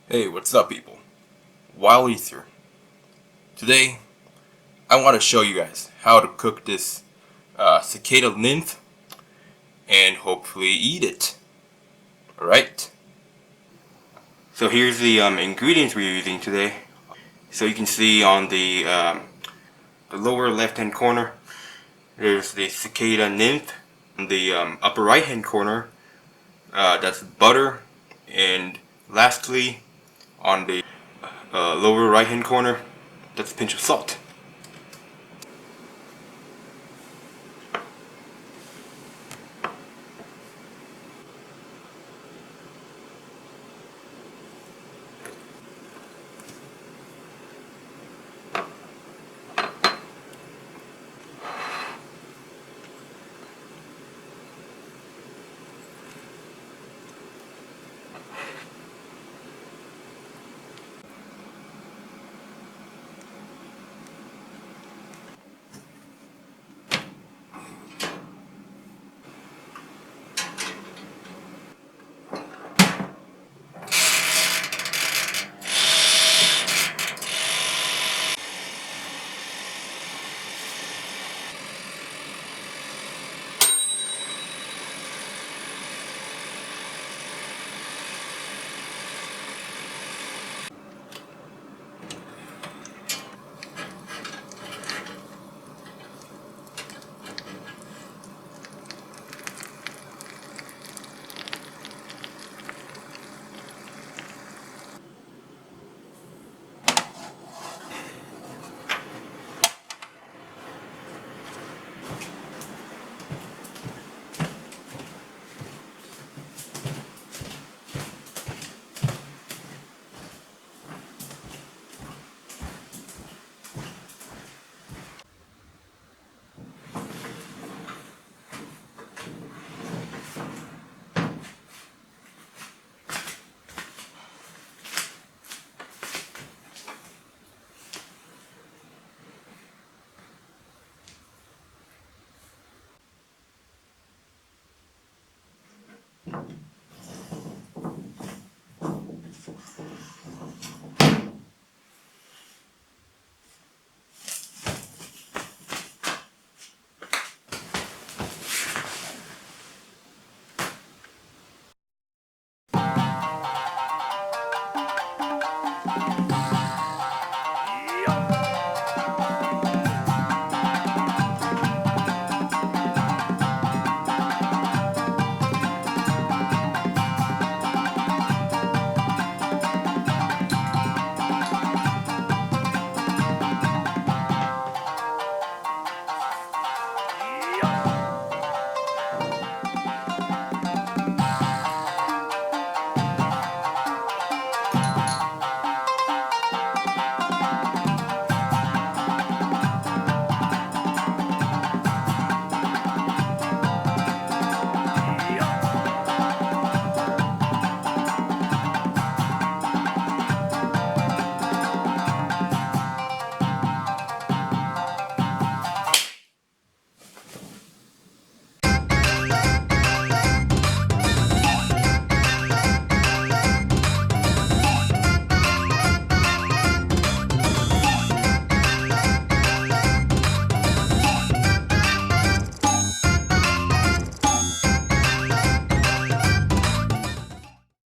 Hey, what's up people? Wildest here. Today, I want to show you guys how to cook this cicada nymph and hopefully eat it. Alright? So here's the ingredients we're using today. So you can see on the lower left hand corner, there's the cicada nymph. On the upper right hand corner, that's butter. And lastly, on the lower right hand corner, that's a pinch of salt.